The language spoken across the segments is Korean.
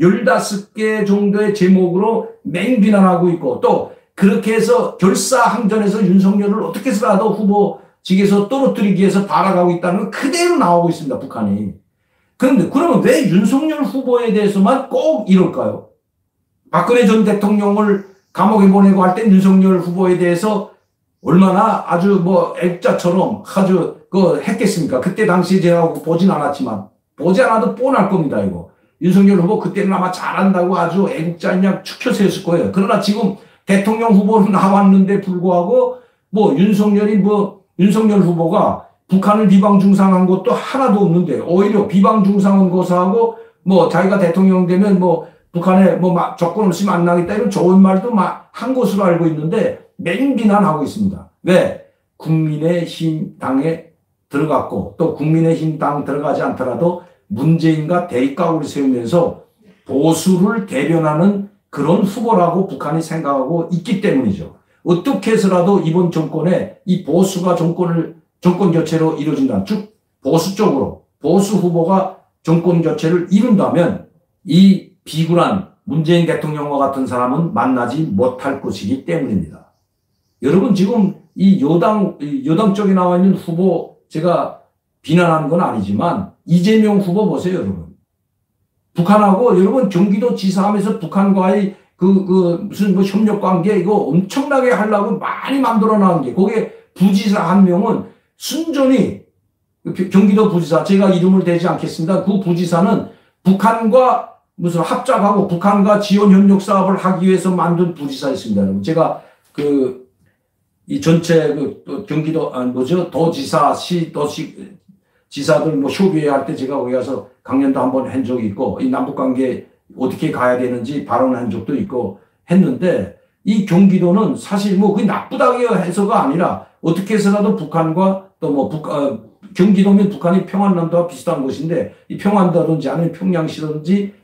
15개 정도의 제목으로 맹비난하고 있고 또 그렇게 해서 결사항전에서 윤석열을 어떻게 해서라도 후보직에서 떨어뜨리기 위해서 발악하고 있다는 건 그대로 나오고 있습니다. 북한이. 그런데 그러면 왜 윤석열 후보에 대해서만 꼭 이럴까요? 박근혜 전 대통령을 감옥에 보내고 할 때 윤석열 후보에 대해서 얼마나 아주 애국자처럼 아주 했겠습니까? 그때 당시에 제가 보진 않았지만 보지 않아도 뻔할 겁니다. 이거 윤석열 후보 그때는 아마 잘한다고 아주 애국자냐 추켜 세웠을 거예요. 그러나 지금 대통령 후보로 나왔는데 불구하고 윤석열 후보가 북한을 비방 중상한 것도 하나도 없는데 오히려 비방 중상한 것하고 자기가 대통령 되면 북한에 조건 없이 만나겠다 이런 좋은 말도 한 것으로 알고 있는데 맹비난하고 있습니다. 왜? 국민의힘 당에 들어갔고 또 국민의힘 당 들어가지 않더라도 문재인과 대립각을 세우면서 보수를 대변하는 그런 후보라고 북한이 생각하고 있기 때문이죠. 어떻게 해서라도 이번 정권에 이 보수가 정권 교체로 이루어진다면 즉 보수 쪽으로 보수 후보가 정권 교체를 이룬다면 이 비굴한 문재인 대통령과 같은 사람은 만나지 못할 것이기 때문입니다. 여러분 지금 이 여당 쪽에 나와 있는 후보 제가 비난하는 건 아니지만 이재명 후보 보세요, 여러분. 북한하고 여러분 경기도 지사 하면서 북한과의 무슨 협력 관계 이거 엄청나게 하려고 많이 만들어 나온 게 거기에 부지사 한 명은 순전히 경기도 부지사 제가 이름을 대지 않겠습니다. 그 부지사는 북한과 무슨 합작하고 북한과 지원 협력 사업을 하기 위해서 만든 부지사였습니다. 여러분. 제가 이 전체 경기도 도지사 도시 지사들 협의회 할 때 제가 거기 가서 강연도 한번 한 적이 있고 이 남북 관계 어떻게 가야 되는지 발언한 적도 있고 했는데 이 경기도는 사실 그게 나쁘다고 해서가 아니라 어떻게 해서라도 북한과 또 경기도면 북한이 평안남도와 비슷한 곳인데 이 평안도든지 아니면 평양시든지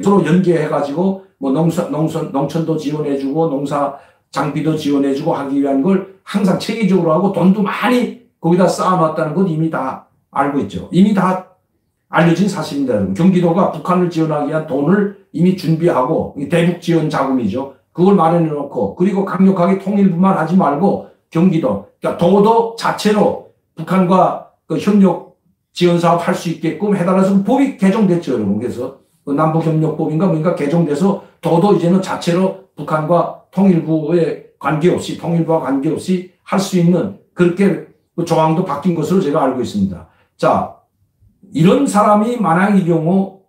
서로 연계해가지고 농촌도 지원해주고 농사 장비도 지원해주고 하기 위한 걸 항상 체계적으로 하고 돈도 많이 거기다 쌓아놨다는 건 이미 다 알고 있죠. 이미 다 알려진 사실입니다. 여러분. 경기도가 북한을 지원하기 위한 돈을 이미 준비하고 대북 지원 자금이죠. 그걸 마련해 놓고 그리고 강력하게 통일부만 하지 말고 경기도 그러니까 도도 자체로 북한과 협력 지원 사업 할 수 있게끔 해달라서 법이 개정됐죠. 여러분. 그래서 남북협력법인가 뭔가 개정돼서 도도 이제는 자체로 북한과 통일부와 관계없이 할 수 있는 그렇게 조항도 바뀐 것으로 제가 알고 있습니다. 자, 이런 사람이 만약 이 경우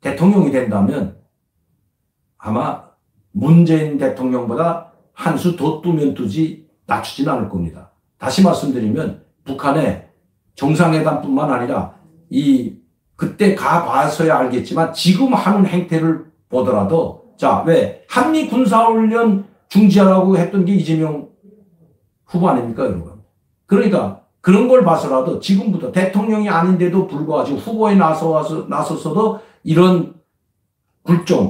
대통령이 된다면 아마 문재인 대통령보다 한 수 더 뜨면 뜨지 낮추진 않을 겁니다. 다시 말씀드리면 북한의 정상회담뿐만 아니라 그때 가봐서야 알겠지만 지금 하는 행태를 보더라도 자, 왜 한미 군사훈련 중지하라고 했던 게 이재명 후보 아닙니까, 여러분? 그러니까 그런 걸 봐서라도 지금부터 대통령이 아닌데도 불구하고 후보에 나서서도 이런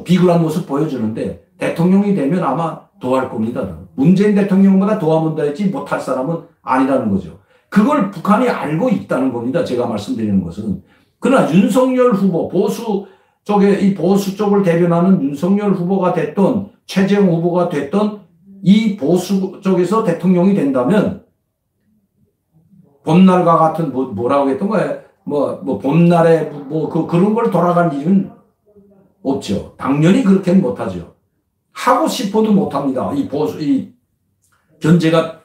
비굴한 모습 보여주는데 대통령이 되면 아마 더 할 겁니다. 문재인 대통령보다 더 하면 되지 못할 사람은 아니라는 거죠. 그걸 북한이 알고 있다는 겁니다. 제가 말씀드리는 것은. 그러나 윤석열 후보, 보수 쪽을 대변하는 윤석열 후보가 됐던 최재형 후보가 됐던 이 보수 쪽에서 대통령이 된다면 봄날과 같은 뭐라고 했던 거예요? 봄날에 그런 걸 돌아갈 일은 없죠. 당연히 그렇게는 못하죠. 하고 싶어도 못합니다. 견제가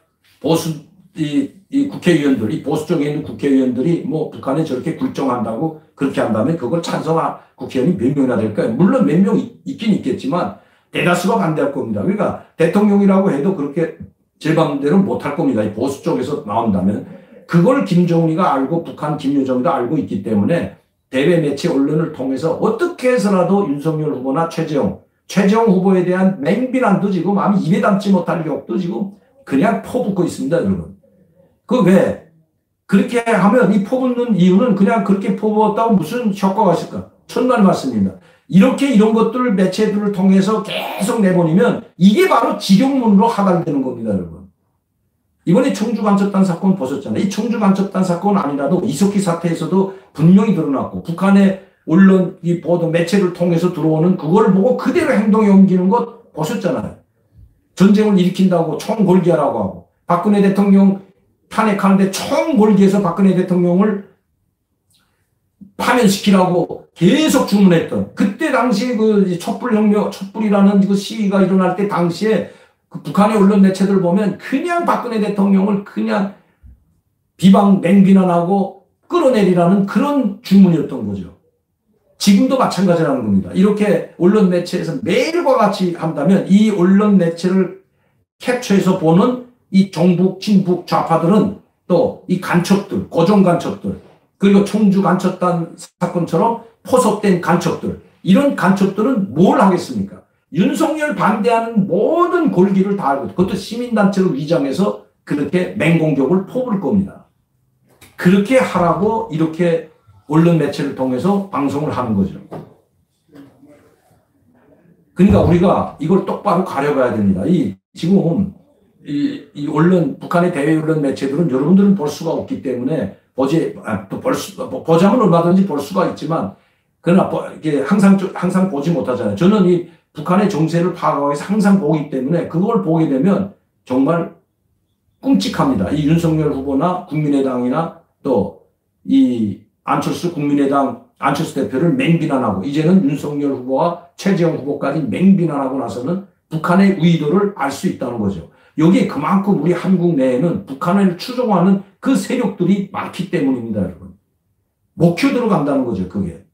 이 국회의원들, 이 보수 쪽에 있는 국회의원들이 북한에 저렇게 굴종한다고 그렇게 한다면 그걸 찬성할 국회의원이 몇 명이나 될까요? 물론 몇 명 있긴 있겠지만 대다수가 반대할 겁니다. 그러니까 대통령이라고 해도 그렇게 제 마음대로 못할 겁니다. 이 보수 쪽에서 나온다면. 그걸 김정은이가 알고 북한 김여정이도 알고 있기 때문에 대외 매체 언론을 통해서 어떻게 해서라도 윤석열 후보나 최재형 후보에 대한 맹비난도 지금 아마 입에 담지 못할 욕도 지금 그냥 퍼붓고 있습니다, 여러분. 왜 그렇게 하면 이 퍼붓는 이유는 그냥 그렇게 퍼붓었다고 무슨 효과가 있을까? 천만 말씀입니다. 이런 것들을 매체들을 통해서 계속 내보내면 이게 바로 직영문으로 하달되는 겁니다, 여러분. 이번에 청주간첩단 사건 보셨잖아요. 이 청주간첩단 사건 아니라도 이석기 사태에서도 분명히 드러났고 북한의 언론, 이 보도 매체를 통해서 들어오는 그걸 보고 그대로 행동에 옮기는 것 보셨잖아요. 전쟁을 일으킨다고 총 골기하라고 하고, 박근혜 대통령 탄핵하는데 총 골기해서 박근혜 대통령을 파면시키라고 계속 주문했던, 그때 당시 그 촛불혁명, 촛불이라는 그 시위가 일어날 때 당시에 그 북한의 언론 매체들 보면 그냥 박근혜 대통령을 그냥 맹비난하고 끌어내리라는 그런 주문이었던 거죠. 지금도 마찬가지라는 겁니다. 이렇게 언론 매체에서 매일과 같이 한다면 이 언론 매체를 캡처해서 보는 이 종북, 친북 좌파들은 또 이 간첩들, 고정 간첩들, 그리고 청주 간첩단 사건처럼 포섭된 간첩들, 이런 간첩들은 뭘 하겠습니까? 윤석열 반대하는 모든 골기를 다 알고, 그것도 시민단체로 위장해서 그렇게 맹공격을 퍼부을 겁니다. 그렇게 하라고 이렇게 언론 매체를 통해서 방송을 하는 거죠. 그러니까 우리가 이걸 똑바로 가려봐야 됩니다. 지금 이 언론, 북한의 대외 언론 매체들은 여러분들은 볼 수가 없기 때문에 보자면 얼마든지 볼 수가 있지만, 그러나 이게 항상 보지 못하잖아요. 저는 이 북한의 정세를 파악하기 위해서 항상 보기 때문에 그걸 보게 되면 정말 끔찍합니다. 이 윤석열 후보나 국민의당이나 또 이 안철수 국민의당 안철수 대표를 맹비난하고, 이제는 윤석열 후보와 최재형 후보까지 맹비난하고 나서는 북한의 의도를 알 수 있다는 거죠. 여기에 그만큼 우리 한국 내에는 북한을 추종하는 그 세력들이 많기 때문입니다, 여러분. 목표 들어간다는 거죠, 그게.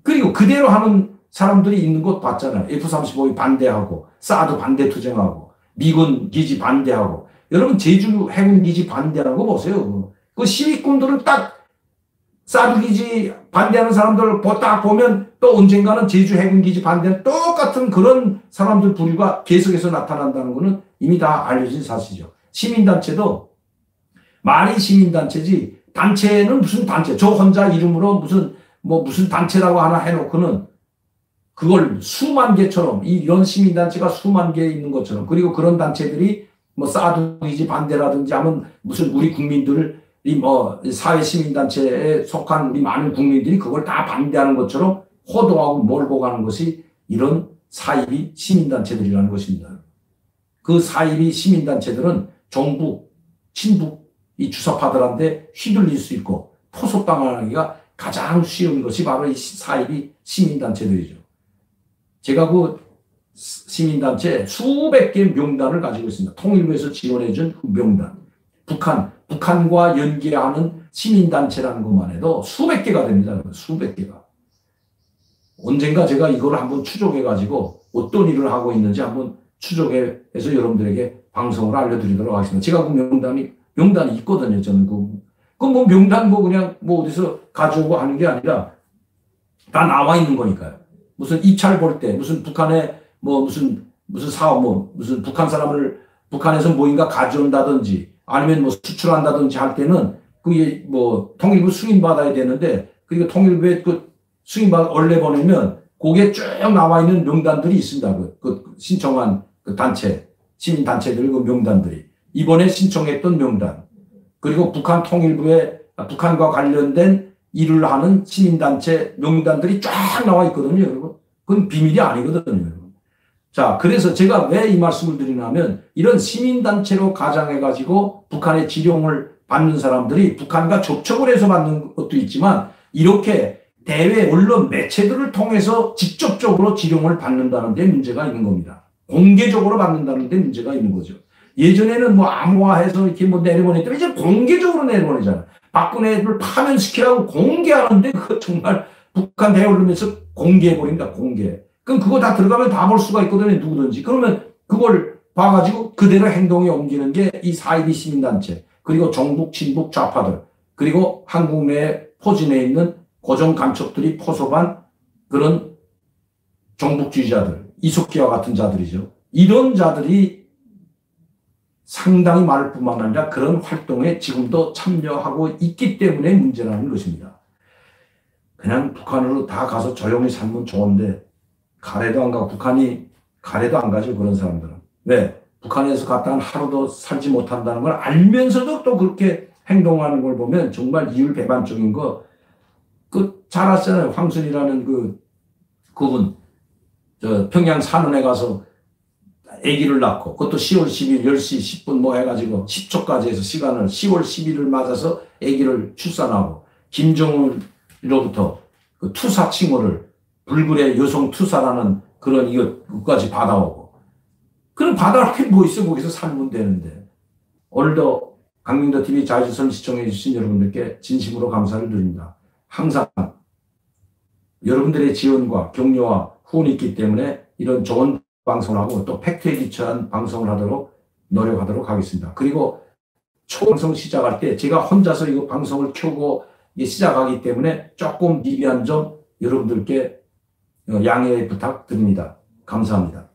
그리고 그대로 하는 사람들이 있는 것 봤잖아요. F-35 반대하고, 사드 반대 투쟁하고, 미군 기지 반대하고. 여러분, 제주 해군 기지 반대하는 거 보세요. 그 시위꾼들은 딱 사드 기지 반대하는 사람들 딱 보면 또 언젠가는 제주 해군 기지 반대하는 똑같은 그런 사람들 부류가 계속해서 나타난다는 것은 이미 다 알려진 사실이죠. 시민단체도 말이 시민단체지, 단체는 무슨 단체, 저 혼자 이름으로 무슨 단체라고 하나 해놓고는 그걸 수만 개처럼, 이런 시민단체가 수만 개 있는 것처럼, 그리고 그런 단체들이 사드 기지 반대라든지 하면 무슨 우리 국민들을 사회시민단체에 속한 우리 많은 국민들이 그걸 다 반대하는 것처럼 호도하고 몰고 가는 것이 이런 사이비 시민단체들이라는 것입니다. 그 사이비 시민단체들은 정북, 친북 이 주사파들한테 휘둘릴 수 있고 포섭당하기가 가장 쉬운 것이 바로 이 사이비 시민단체들이죠. 제가 그 시민단체 수백 개 명단을 가지고 있습니다. 통일부에서 지원해준 그 명단. 북한과 연계하는 시민단체라는 것만 해도 수백 개가 됩니다. 수백 개가. 언젠가 제가 이걸 한번 추적해가지고 어떤 일을 하고 있는지 한번 추적해서 여러분들에게 방송을 알려드리도록 하겠습니다. 제가 그 명단이 있거든요. 저는 명단 그냥 어디서 가져오고 하는 게 아니라 다 나와 있는 거니까요. 무슨 입찰 볼 때, 무슨 북한에 무슨 사업, 무슨 북한 사람을 북한에서 뭐인가 가져온다든지 아니면 수출한다든지 할 때는 그게 통일부 승인받아야 되는데, 그리고 통일부에 승인받아 보내면 거기에 쭉 나와 있는 명단들이 있습니다. 신청한 단체, 시민단체들 그 명단들이. 이번에 신청했던 명단. 그리고 북한 통일부에 북한과 관련된 일을 하는 시민단체 명단들이 쫙 나와 있거든요, 여러분. 그건 비밀이 아니거든요, 여러분. 자, 그래서 제가 왜 이 말씀을 드리냐면, 이런 시민단체로 가장해가지고 북한의 지령을 받는 사람들이 북한과 접촉을 해서 받는 것도 있지만, 이렇게 대외 언론 매체들을 통해서 직접적으로 지령을 받는다는 데 문제가 있는 겁니다. 공개적으로 받는다는 데 문제가 있는 거죠. 예전에는 암호화해서 이렇게 내려보냈더니 이제 공개적으로 내려보내잖아요. 박근혜를 파면시키라고 공개하는데 그거 정말 북한 대외 언론에서 공개해버립니다. 공개. 그럼 그거 다 들어가면 다 볼 수가 있거든요. 누구든지. 그러면 그걸 봐가지고 그대로 행동에 옮기는 게 이 사이비 시민단체, 그리고 정북, 친북, 좌파들, 그리고 한국 내에 포진해 있는 고정 간첩들이 포섭한 그런 정북주의자들, 이석기와 같은 자들이죠. 이런 자들이 상당히 많을 뿐만 아니라 그런 활동에 지금도 참여하고 있기 때문에 문제라는 것입니다. 그냥 북한으로 다 가서 조용히 살면 좋은데 가래도 안 가고, 북한이 가래도 안 가죠, 그런 사람들은. 왜? 북한에서 갔다가 하루도 살지 못한다는 걸 알면서도 또 그렇게 행동하는 걸 보면 정말 이율배반적인 거, 잘 아시잖아요. 황순이라는 그분, 평양 산원에 가서 아기를 낳고, 그것도 10월 10일 10시 10분 뭐 해가지고 10초까지 해서 시간을 10월 10일을 맞아서 아기를 출산하고, 김정은으로부터 그 투사 칭호를 불굴의 여성 투사라는 그런 이것까지 받아오고, 그럼 받아올 게 뭐 있어? 거기서 살면 되는데. 오늘도 강민도 TV 자주선 시청해주신 여러분들께 진심으로 감사를 드립니다. 항상 여러분들의 지원과 격려와 후원이 있기 때문에 이런 좋은 방송을 하고 또 팩트에 기초한 방송을 하도록 노력하도록 하겠습니다. 그리고 초방송 시작할 때 제가 혼자서 이거 방송을 켜고 시작하기 때문에 조금 미비한 점 여러분들께 양해 부탁드립니다. 감사합니다.